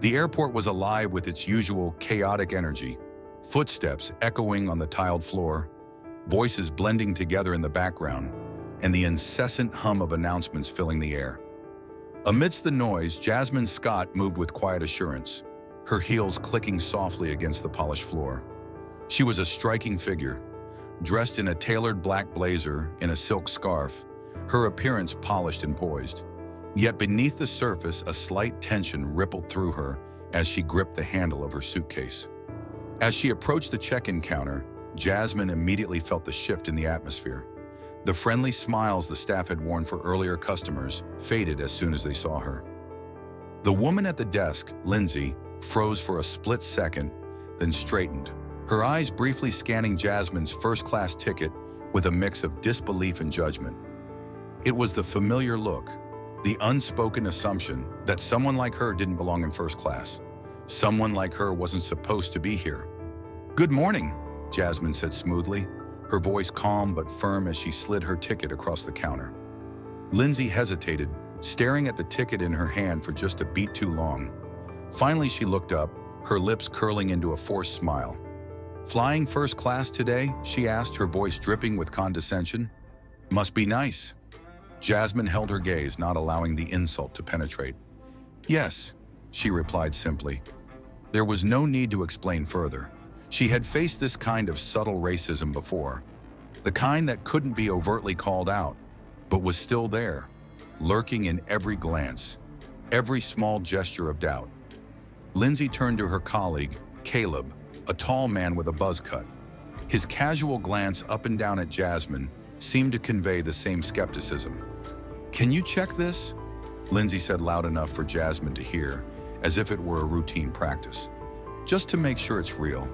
The airport was alive with its usual chaotic energy, footsteps echoing on the tiled floor, voices blending together in the background, and the incessant hum of announcements filling the air. Amidst the noise, Jasmine Scott moved with quiet assurance, her heels clicking softly against the polished floor. She was a striking figure, dressed in a tailored black blazer and a silk scarf, her appearance polished and poised. Yet beneath the surface, a slight tension rippled through her as she gripped the handle of her suitcase. As she approached the check-in counter, Jasmine immediately felt the shift in the atmosphere. The friendly smiles the staff had worn for earlier customers faded as soon as they saw her. The woman at the desk, Lindsay, froze for a split second, then straightened, her eyes briefly scanning Jasmine's first-class ticket with a mix of disbelief and judgment. It was the familiar look, the unspoken assumption that someone like her didn't belong in first class. Someone like her wasn't supposed to be here. "Good morning," Jasmine said smoothly, her voice calm but firm as she slid her ticket across the counter. Lindsay hesitated, staring at the ticket in her hand for just a beat too long. Finally, she looked up, her lips curling into a forced smile. "Flying first class today?" she asked, her voice dripping with condescension. "Must be nice." Jasmine held her gaze, not allowing the insult to penetrate. "Yes," she replied simply. There was no need to explain further. She had faced this kind of subtle racism before, the kind that couldn't be overtly called out, but was still there, lurking in every glance, every small gesture of doubt. Lindsay turned to her colleague, Caleb, a tall man with a buzz cut. His casual glance up and down at Jasmine seemed to convey the same skepticism. "Can you check this?" Lindsay said loud enough for Jasmine to hear, as if it were a routine practice. "Just to make sure it's real."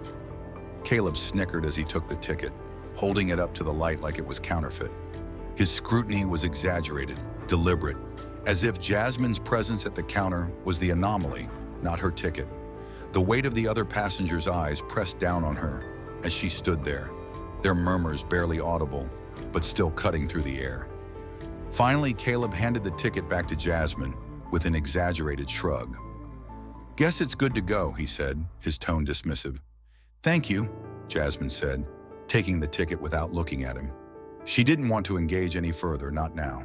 Caleb snickered as he took the ticket, holding it up to the light like it was counterfeit. His scrutiny was exaggerated, deliberate, as if Jasmine's presence at the counter was the anomaly, not her ticket. The weight of the other passengers' eyes pressed down on her as she stood there, their murmurs barely audible, but still cutting through the air. Finally, Caleb handed the ticket back to Jasmine with an exaggerated shrug. "Guess it's good to go," he said, his tone dismissive. "Thank you," Jasmine said, taking the ticket without looking at him. She didn't want to engage any further, not now.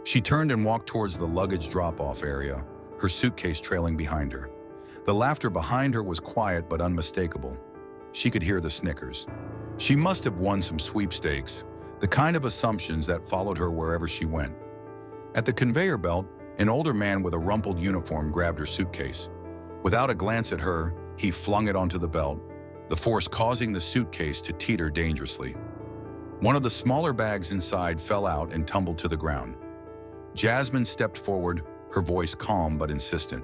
She turned and walked towards the luggage drop-off area, her suitcase trailing behind her. The laughter behind her was quiet but unmistakable. She could hear the snickers. She must have won some sweepstakes, the kind of assumptions that followed her wherever she went. At the conveyor belt, an older man with a rumpled uniform grabbed her suitcase. Without a glance at her, he flung it onto the belt, the force causing the suitcase to teeter dangerously. One of the smaller bags inside fell out and tumbled to the ground. Jasmine stepped forward, her voice calm but insistent.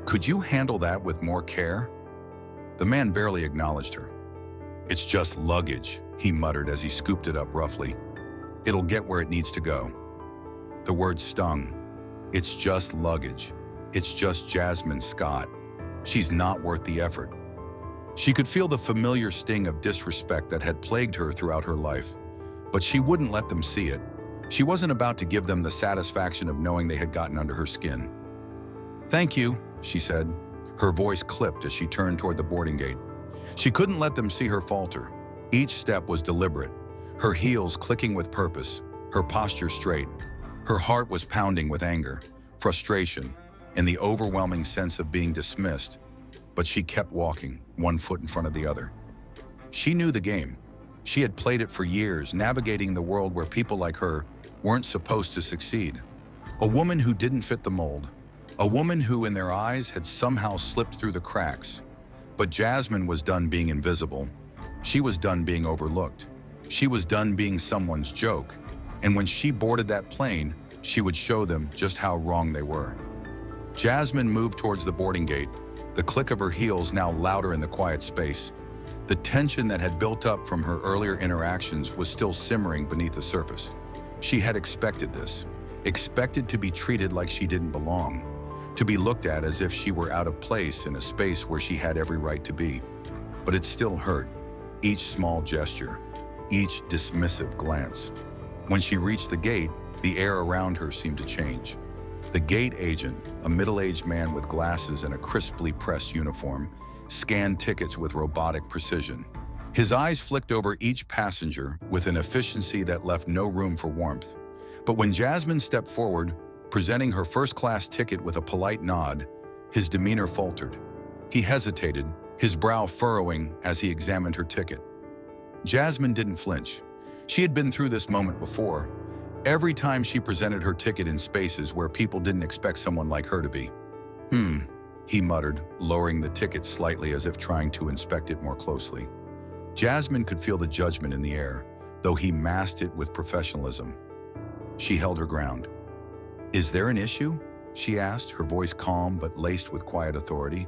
"Could you handle that with more care?" The man barely acknowledged her. "It's just luggage," he muttered as he scooped it up roughly. "It'll get where it needs to go." The words stung. It's just luggage. It's just Jasmine Scott. She's not worth the effort. She could feel the familiar sting of disrespect that had plagued her throughout her life, but she wouldn't let them see it. She wasn't about to give them the satisfaction of knowing they had gotten under her skin. "Thank you," she said, her voice clipped as she turned toward the boarding gate. She couldn't let them see her falter. Each step was deliberate, her heels clicking with purpose, her posture straight. Her heart was pounding with anger, frustration, and the overwhelming sense of being dismissed, but she kept walking, one foot in front of the other. She knew the game. She had played it for years, navigating the world where people like her weren't supposed to succeed. A woman who didn't fit the mold. A woman who, in their eyes, had somehow slipped through the cracks. But Jasmine was done being invisible. She was done being overlooked. She was done being someone's joke. And when she boarded that plane, she would show them just how wrong they were. Jasmine moved towards the boarding gate, the click of her heels now louder in the quiet space. The tension that had built up from her earlier interactions was still simmering beneath the surface. She had expected this, expected to be treated like she didn't belong, to be looked at as if she were out of place in a space where she had every right to be. But it still hurt, each small gesture, each dismissive glance. When she reached the gate, the air around her seemed to change. The gate agent, a middle-aged man with glasses and a crisply pressed uniform, scanned tickets with robotic precision. His eyes flicked over each passenger with an efficiency that left no room for warmth. But when Jasmine stepped forward, presenting her first-class ticket with a polite nod, his demeanor faltered. He hesitated, his brow furrowing as he examined her ticket. Jasmine didn't flinch. She had been through this moment before. Every time she presented her ticket in spaces where people didn't expect someone like her to be. He muttered, lowering the ticket slightly as if trying to inspect it more closely. Jasmine could feel the judgment in the air, though he masked it with professionalism. She held her ground. "Is there an issue?" she asked, her voice calm but laced with quiet authority.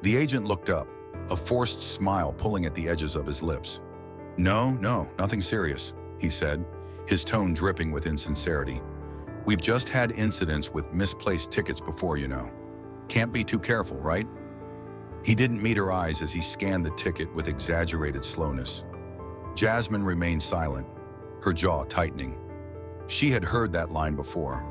The agent looked up, a forced smile pulling at the edges of his lips. No, nothing serious," he said, his tone dripping with insincerity. "We've just had incidents with misplaced tickets before, you know. Can't be too careful, right?" He didn't meet her eyes as he scanned the ticket with exaggerated slowness. Jasmine remained silent, her jaw tightening. She had heard that line before,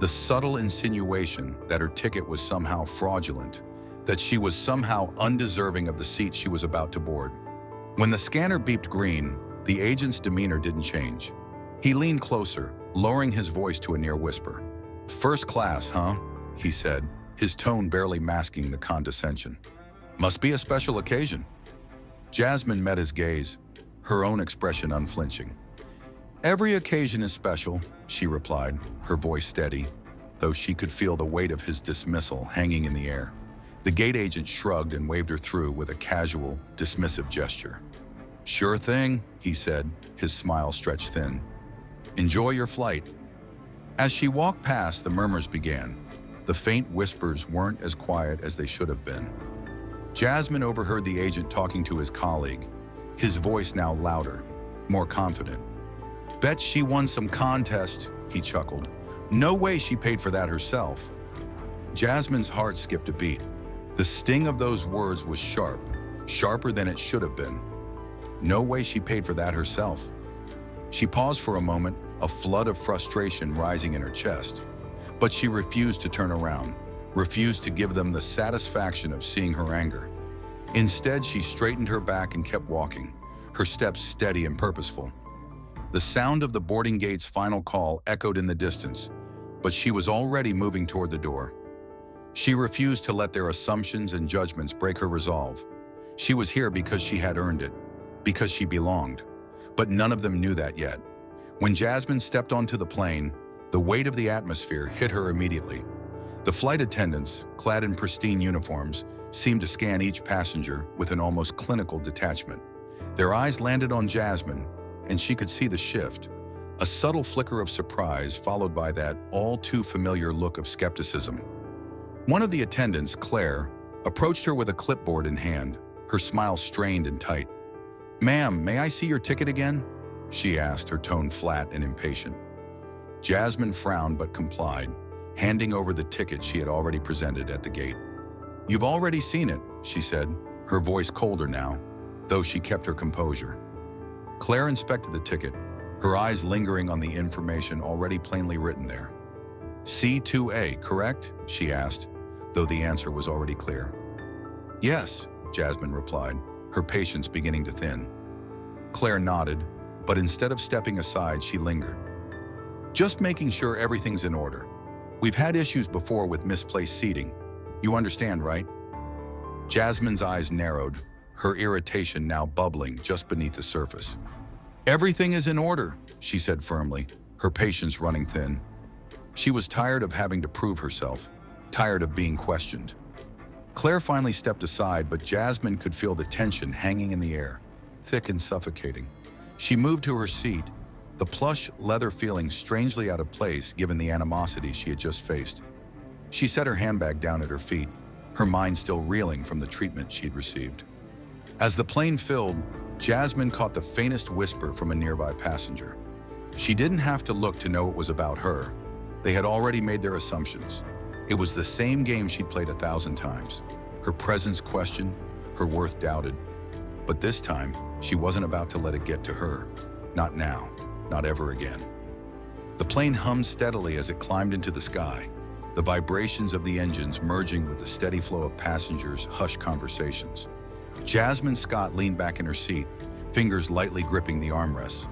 the subtle insinuation that her ticket was somehow fraudulent, that she was somehow undeserving of the seat she was about to board. When the scanner beeped green, the agent's demeanor didn't change. He leaned closer, lowering his voice to a near whisper. "First class, huh?" he said, his tone barely masking the condescension. "Must be a special occasion." Jasmine met his gaze, her own expression unflinching. "Every occasion is special," she replied, her voice steady, though she could feel the weight of his dismissal hanging in the air. The gate agent shrugged and waved her through with a casual, dismissive gesture. "Sure thing," he said, his smile stretched thin. "Enjoy your flight." As she walked past, the murmurs began. The faint whispers weren't as quiet as they should have been. Jasmine overheard the agent talking to his colleague, his voice now louder, more confident. "Bet she won some contest," he chuckled. "No way she paid for that herself." Jasmine's heart skipped a beat. The sting of those words was sharp, sharper than it should have been. No way she paid for that herself. She paused for a moment, a flood of frustration rising in her chest. But she refused to turn around, refused to give them the satisfaction of seeing her anger. Instead, she straightened her back and kept walking, her steps steady and purposeful. The sound of the boarding gate's final call echoed in the distance, but she was already moving toward the door. She refused to let their assumptions and judgments break her resolve. She was here because she had earned it, because she belonged. But none of them knew that yet. When Jasmine stepped onto the plane, the weight of the atmosphere hit her immediately. The flight attendants, clad in pristine uniforms, seemed to scan each passenger with an almost clinical detachment. Their eyes landed on Jasmine, and she could see the shift. A subtle flicker of surprise followed by that all-too-familiar look of skepticism. One of the attendants, Claire, approached her with a clipboard in hand, her smile strained and tight. "Ma'am, may I see your ticket again?" she asked, her tone flat and impatient. Jasmine frowned but complied, handing over the ticket she had already presented at the gate. "You've already seen it," she said, her voice colder now, though she kept her composure. Claire inspected the ticket, her eyes lingering on the information already plainly written there. "C2A, correct?" she asked, though the answer was already clear. "Yes," Jasmine replied, her patience beginning to thin. Claire nodded, but instead of stepping aside, she lingered. "Just making sure everything's in order. We've had issues before with misplaced seating. You understand, right?" Jasmine's eyes narrowed, her irritation now bubbling just beneath the surface. "Everything is in order," she said firmly, her patience running thin. She was tired of having to prove herself, tired of being questioned. Claire finally stepped aside, but Jasmine could feel the tension hanging in the air, thick and suffocating. She moved to her seat, the plush leather feeling strangely out of place given the animosity she had just faced. She set her handbag down at her feet, her mind still reeling from the treatment she'd received. As the plane filled, Jasmine caught the faintest whisper from a nearby passenger. She didn't have to look to know it was about her. They had already made their assumptions. It was the same game she'd played 1,000 times. Her presence questioned, her worth doubted. But this time, she wasn't about to let it get to her. Not now, not ever again. The plane hummed steadily as it climbed into the sky. the vibrations of the engines merging with the steady flow of passengers' hushed conversations. Jasmine Scott leaned back in her seat, fingers lightly gripping the armrests.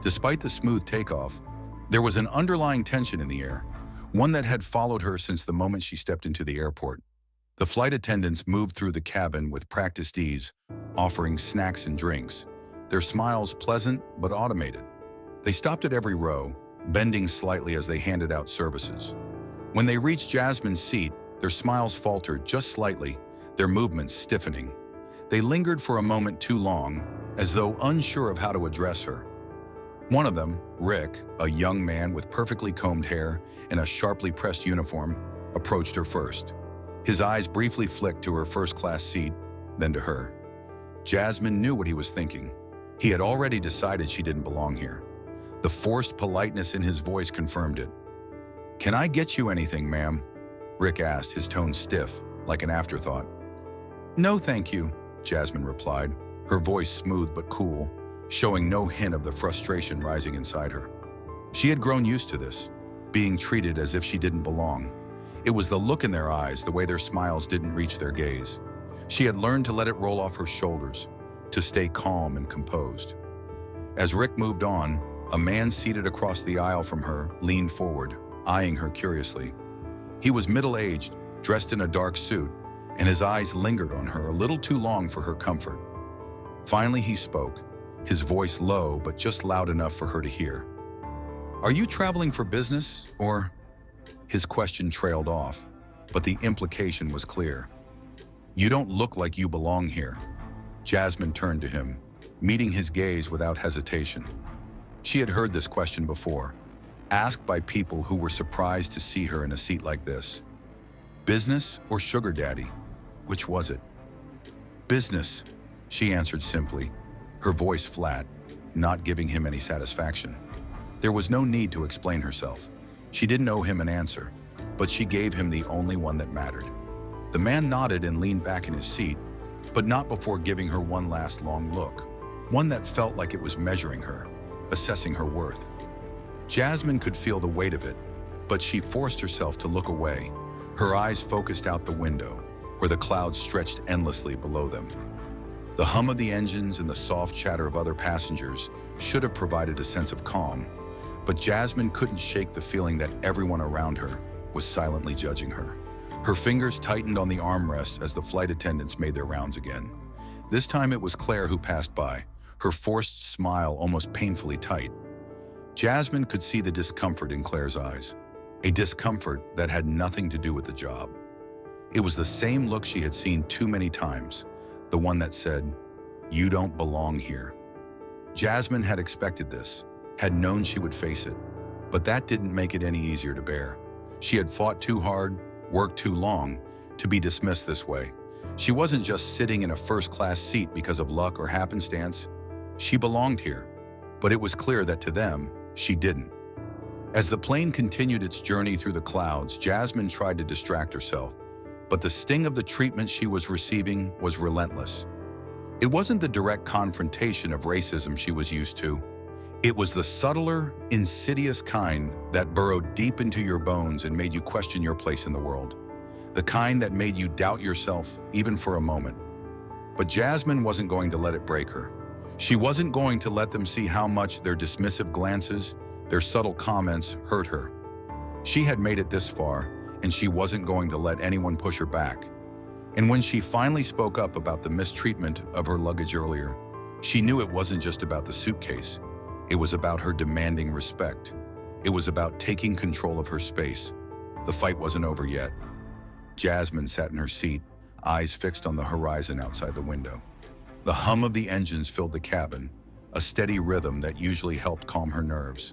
Despite the smooth takeoff, there was an underlying tension in the air, one that had followed her since the moment she stepped into the airport. The flight attendants moved through the cabin with practiced ease, offering snacks and drinks, their smiles pleasant but automated. They stopped at every row, bending slightly as they handed out services. When they reached Jasmine's seat, their smiles faltered just slightly, their movements stiffening. They lingered for a moment too long, as though unsure of how to address her. One of them, Rick, a young man with perfectly combed hair and a sharply pressed uniform, approached her first. His eyes briefly flicked to her first-class seat, then to her. Jasmine knew what he was thinking. He had already decided she didn't belong here. The forced politeness in his voice confirmed it. "Can I get you anything, ma'am?" Rick asked, his tone stiff, like an afterthought. "No, thank you," Jasmine replied, her voice smooth but cool, showing no hint of the frustration rising inside her. She had grown used to this, being treated as if she didn't belong. It was the look in their eyes, the way their smiles didn't reach their gaze. She had learned to let it roll off her shoulders, to stay calm and composed. As Rick moved on, a man seated across the aisle from her leaned forward, eyeing her curiously. He was middle-aged, dressed in a dark suit, and his eyes lingered on her a little too long for her comfort. Finally, he spoke, his voice low but just loud enough for her to hear. "Are you traveling for business, or?" His question trailed off, but the implication was clear. "You don't look like you belong here." Jasmine turned to him, meeting his gaze without hesitation. She had heard this question before, asked by people who were surprised to see her in a seat like this. Business or sugar daddy? Which was it? "Business," she answered simply, her voice flat, not giving him any satisfaction. There was no need to explain herself. She didn't owe him an answer, but she gave him the only one that mattered. The man nodded and leaned back in his seat, but not before giving her one last long look, one that felt like it was measuring her, assessing her worth. Jasmine could feel the weight of it, but she forced herself to look away, her eyes focused out the window, where the clouds stretched endlessly below them. The hum of the engines and the soft chatter of other passengers should have provided a sense of calm, but Jasmine couldn't shake the feeling that everyone around her was silently judging her. Her fingers tightened on the armrests as the flight attendants made their rounds again. This time it was Claire who passed by, her forced smile almost painfully tight. Jasmine could see the discomfort in Claire's eyes, a discomfort that had nothing to do with the job. It was the same look she had seen too many times, the one that said, "You don't belong here." Jasmine had expected this, had known she would face it, but that didn't make it any easier to bear. She had fought too hard, worked too long, to be dismissed this way. She wasn't just sitting in a first-class seat because of luck or happenstance. She belonged here, but it was clear that to them, she didn't. As the plane continued its journey through the clouds, Jasmine tried to distract herself, but the sting of the treatment she was receiving was relentless. It wasn't the direct confrontation of racism she was used to. It was the subtler, insidious kind that burrowed deep into your bones and made you question your place in the world. The kind that made you doubt yourself, even for a moment. But Jasmine wasn't going to let it break her. She wasn't going to let them see how much their dismissive glances, their subtle comments hurt her. She had made it this far, and she wasn't going to let anyone push her back. And when she finally spoke up about the mistreatment of her luggage earlier, she knew it wasn't just about the suitcase. It was about her demanding respect. It was about taking control of her space. The fight wasn't over yet. Jasmine sat in her seat, eyes fixed on the horizon outside the window. The hum of the engines filled the cabin, a steady rhythm that usually helped calm her nerves.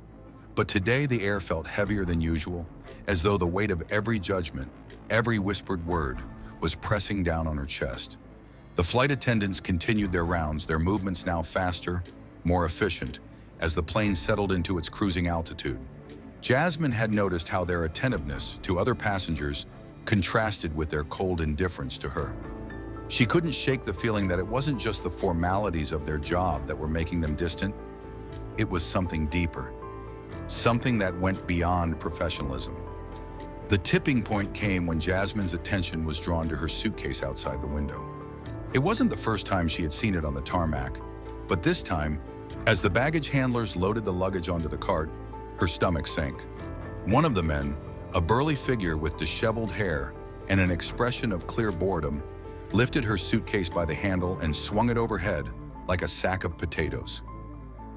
But today the air felt heavier than usual, as though the weight of every judgment, every whispered word, was pressing down on her chest. The flight attendants continued their rounds, their movements now faster, more efficient, as the plane settled into its cruising altitude. Jasmine had noticed how their attentiveness to other passengers contrasted with their cold indifference to her. She couldn't shake the feeling that it wasn't just the formalities of their job that were making them distant. It was something deeper, something that went beyond professionalism. The tipping point came when Jasmine's attention was drawn to her suitcase outside the window. It wasn't the first time she had seen it on the tarmac, but this time, as the baggage handlers loaded the luggage onto the cart, her stomach sank. One of the men, a burly figure with disheveled hair and an expression of clear boredom, lifted her suitcase by the handle and swung it overhead like a sack of potatoes.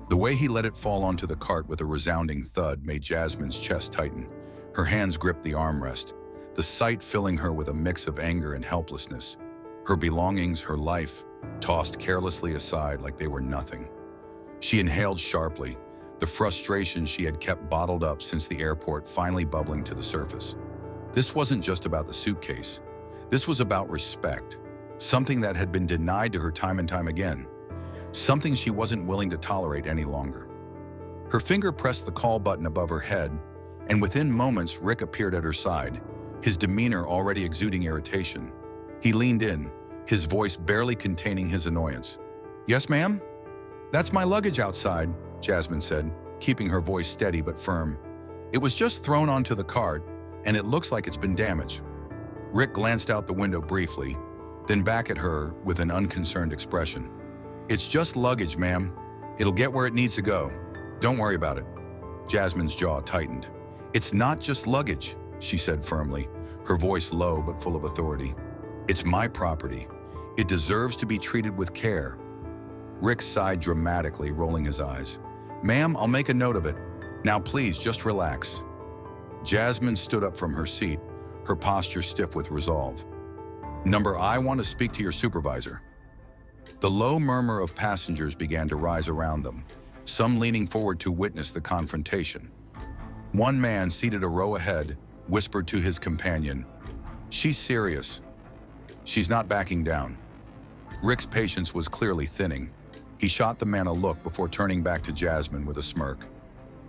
The way he let it fall onto the cart with a resounding thud made Jasmine's chest tighten. Her hands gripped the armrest, the sight filling her with a mix of anger and helplessness. Her belongings, her life, tossed carelessly aside like they were nothing. She inhaled sharply, the frustration she had kept bottled up since the airport finally bubbling to the surface. This wasn't just about the suitcase. This was about respect, something that had been denied to her time and time again, something she wasn't willing to tolerate any longer. Her finger pressed the call button above her head, and within moments Rick appeared at her side, his demeanor already exuding irritation. He leaned in, his voice barely containing his annoyance. "Yes, ma'am? That's my luggage outside," Jasmine said, keeping her voice steady but firm. "It was just thrown onto the cart, and it looks like it's been damaged." Rick glanced out the window briefly, then back at her with an unconcerned expression. "It's just luggage, ma'am. It'll get where it needs to go. Don't worry about it." Jasmine's jaw tightened. "It's not just luggage," she said firmly, her voice low but full of authority. "It's my property. It deserves to be treated with care." Rick sighed dramatically, rolling his eyes. "Ma'am, I'll make a note of it. Now please, just relax." Jasmine stood up from her seat, her posture stiff with resolve. "Number, I want to speak to your supervisor." The low murmur of passengers began to rise around them, some leaning forward to witness the confrontation. One man, seated a row ahead, whispered to his companion, "She's serious. She's not backing down." Rick's patience was clearly thinning. He shot the man a look before turning back to Jasmine with a smirk.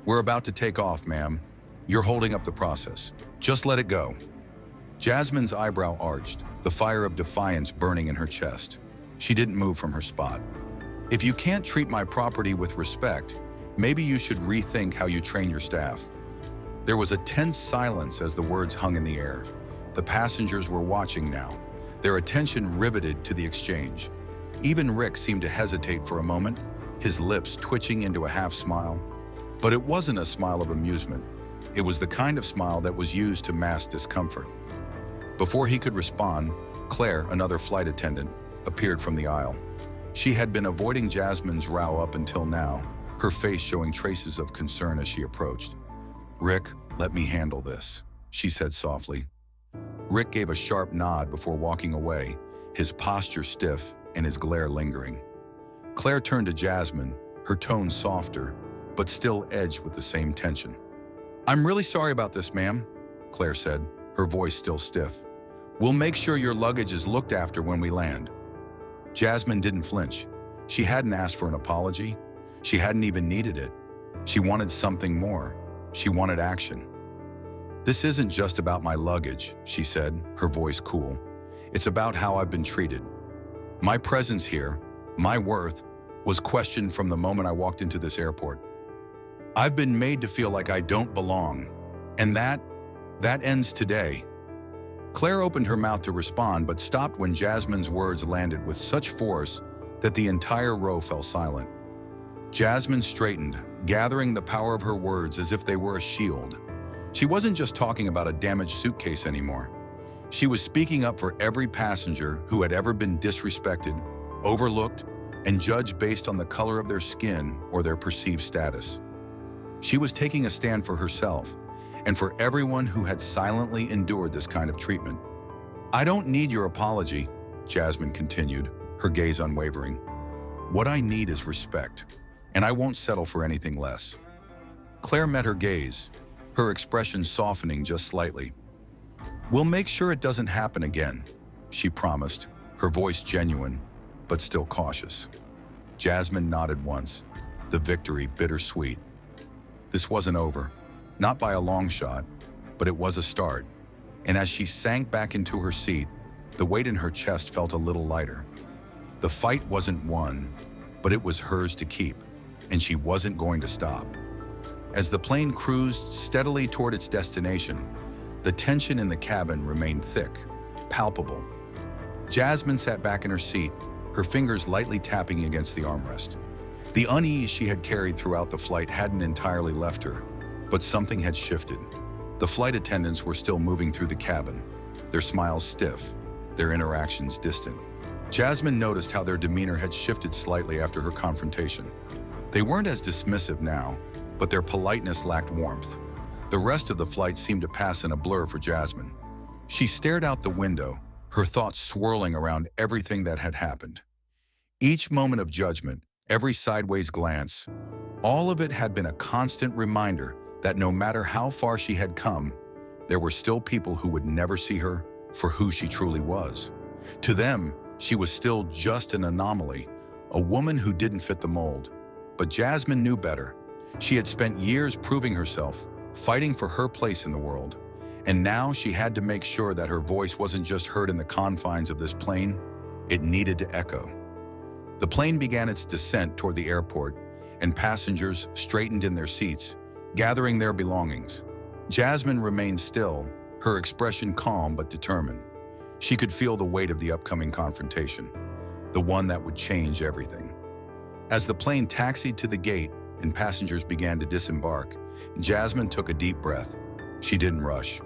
"We're about to take off, ma'am. You're holding up the process. Just let it go." Jasmine's eyebrow arched, the fire of defiance burning in her chest. She didn't move from her spot. "If you can't treat my property with respect, maybe you should rethink how you train your staff." There was a tense silence as the words hung in the air. The passengers were watching now, their attention riveted to the exchange. Even Rick seemed to hesitate for a moment, his lips twitching into a half-smile. But it wasn't a smile of amusement. It was the kind of smile that was used to mask discomfort. Before he could respond, Claire, another flight attendant, appeared from the aisle. She had been avoiding Jasmine's row up until now, her face showing traces of concern as she approached. "Rick, let me handle this," she said softly. Rick gave a sharp nod before walking away, his posture stiff and his glare lingering. Claire turned to Jasmine, her tone softer, but still edged with the same tension. "I'm really sorry about this, ma'am," Claire said, her voice still stiff. "We'll make sure your luggage is looked after when we land." Jasmine didn't flinch. She hadn't asked for an apology. She hadn't even needed it. She wanted something more. She wanted action. "This isn't just about my luggage," she said, her voice cool. "It's about how I've been treated. My presence here, my worth, was questioned from the moment I walked into this airport. I've been made to feel like I don't belong, and that ends today." Claire opened her mouth to respond, but stopped when Jasmine's words landed with such force that the entire row fell silent. Jasmine straightened, gathering the power of her words as if they were a shield. She wasn't just talking about a damaged suitcase anymore. She was speaking up for every passenger who had ever been disrespected, overlooked, and judged based on the color of their skin or their perceived status. She was taking a stand for herself, and for everyone who had silently endured this kind of treatment. "I don't need your apology," Jasmine continued, her gaze unwavering. "What I need is respect, and I won't settle for anything less." Claire met her gaze, her expression softening just slightly. "We'll make sure it doesn't happen again," she promised, her voice genuine, but still cautious. Jasmine nodded once, the victory bittersweet. This wasn't over. Not by a long shot, but it was a start. And as she sank back into her seat, the weight in her chest felt a little lighter. The fight wasn't won, but it was hers to keep, and she wasn't going to stop. As the plane cruised steadily toward its destination, The tension in the cabin remained thick, palpable. Jasmine sat back in her seat, her fingers lightly tapping against the armrest. The unease she had carried throughout the flight hadn't entirely left her, but something had shifted. The flight attendants were still moving through the cabin, their smiles stiff, their interactions distant. Jasmine noticed how their demeanor had shifted slightly after her confrontation. They weren't as dismissive now, but their politeness lacked warmth. The rest of the flight seemed to pass in a blur for Jasmine. She stared out the window, her thoughts swirling around everything that had happened. Each moment of judgment, every sideways glance, all of it had been a constant reminder that no matter how far she had come, there were still people who would never see her for who she truly was. To them, she was still just an anomaly, a woman who didn't fit the mold. But Jasmine knew better. She had spent years proving herself, fighting for her place in the world. And now she had to make sure that her voice wasn't just heard in the confines of this plane, it needed to echo. The plane began its descent toward the airport, and passengers straightened in their seats, gathering their belongings. Jasmine remained still, her expression calm but determined. She could feel the weight of the upcoming confrontation, the one that would change everything. As the plane taxied to the gate and passengers began to disembark, Jasmine took a deep breath. She didn't rush.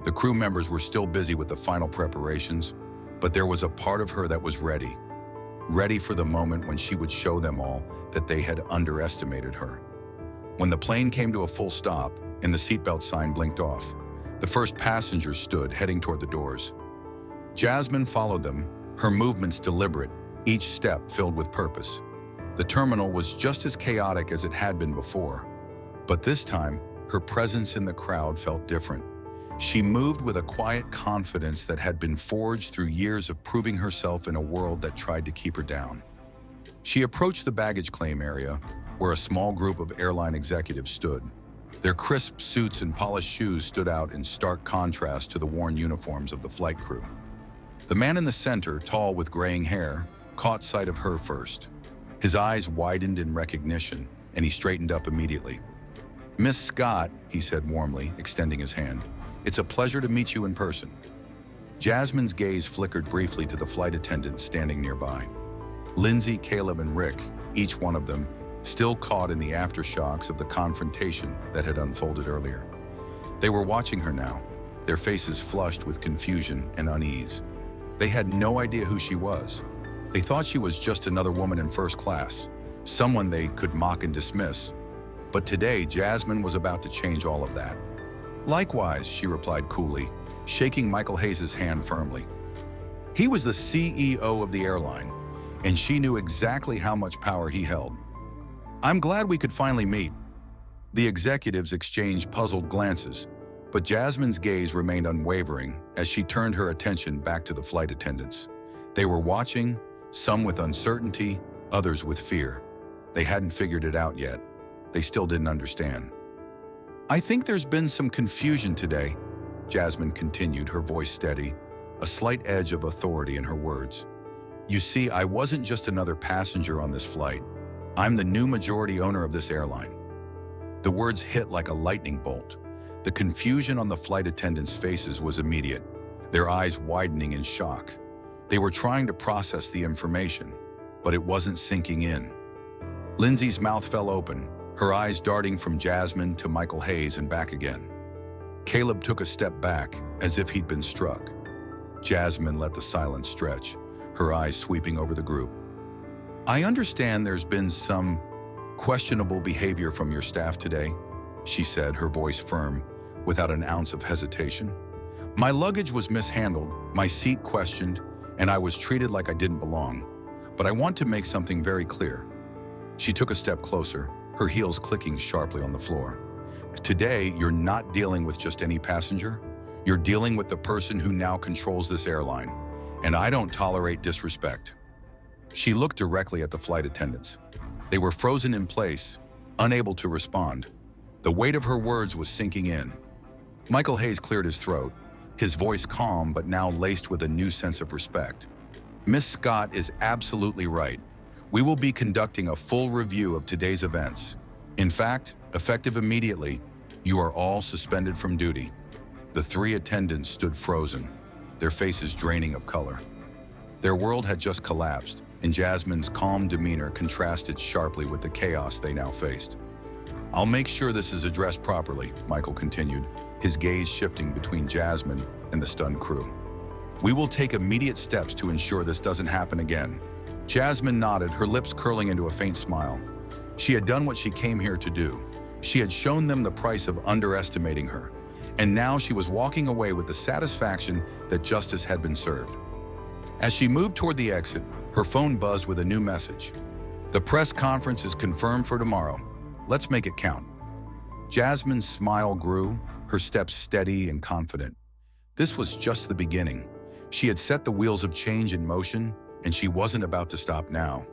The crew members were still busy with the final preparations, but there was a part of her that was ready for the moment when she would show them all that they had underestimated her. When the plane came to a full stop and the seatbelt sign blinked off, the first passengers stood, heading toward the doors. Jasmine followed them, her movements deliberate, each step filled with purpose. The terminal was just as chaotic as it had been before, but this time, her presence in the crowd felt different. She moved with a quiet confidence that had been forged through years of proving herself in a world that tried to keep her down. She approached the baggage claim area, where a small group of airline executives stood. Their crisp suits and polished shoes stood out in stark contrast to the worn uniforms of the flight crew. The man in the center, tall with graying hair, caught sight of her first. His eyes widened in recognition, and he straightened up immediately. "Miss Scott," he said warmly, extending his hand, "it's a pleasure to meet you in person." Jasmine's gaze flickered briefly to the flight attendants standing nearby. Lindsay, Caleb, and Rick, each one of them, still caught in the aftershocks of the confrontation that had unfolded earlier. They were watching her now, their faces flushed with confusion and unease. They had no idea who she was. They thought she was just another woman in first class, someone they could mock and dismiss. But today, Jasmine was about to change all of that. "Likewise," she replied coolly, shaking Michael Hayes' hand firmly. He was the CEO of the airline, and she knew exactly how much power he held. "I'm glad we could finally meet." The executives exchanged puzzled glances, but Jasmine's gaze remained unwavering as she turned her attention back to the flight attendants. They were watching, some with uncertainty, others with fear. They hadn't figured it out yet. They still didn't understand. "I think there's been some confusion today," Jasmine continued, her voice steady, a slight edge of authority in her words. "You see, I wasn't just another passenger on this flight. I'm the new majority owner of this airline." The words hit like a lightning bolt. The confusion on the flight attendants' faces was immediate, their eyes widening in shock. They were trying to process the information, but it wasn't sinking in. Lindsay's mouth fell open, her eyes darting from Jasmine to Michael Hayes and back again. Caleb took a step back, as if he'd been struck. Jasmine let the silence stretch, her eyes sweeping over the group. "I understand there's been some questionable behavior from your staff today," she said, her voice firm, without an ounce of hesitation. "My luggage was mishandled, my seat questioned, and I was treated like I didn't belong. But I want to make something very clear." She took a step closer, her heels clicking sharply on the floor. "Today, you're not dealing with just any passenger. You're dealing with the person who now controls this airline, and I don't tolerate disrespect." She looked directly at the flight attendants. They were frozen in place, unable to respond. The weight of her words was sinking in. Michael Hayes cleared his throat, his voice calm but now laced with a new sense of respect. "Miss Scott is absolutely right. We will be conducting a full review of today's events. In fact, effective immediately, you are all suspended from duty." The three attendants stood frozen, their faces draining of color. Their world had just collapsed, and Jasmine's calm demeanor contrasted sharply with the chaos they now faced. "I'll make sure this is addressed properly," Michael continued, his gaze shifting between Jasmine and the stunned crew. "We will take immediate steps to ensure this doesn't happen again." Jasmine nodded, her lips curling into a faint smile. She had done what she came here to do. She had shown them the price of underestimating her, and now she was walking away with the satisfaction that justice had been served. As she moved toward the exit, her phone buzzed with a new message. "The press conference is confirmed for tomorrow. Let's make it count." Jasmine's smile grew, her steps steady and confident. This was just the beginning. She had set the wheels of change in motion, and she wasn't about to stop now.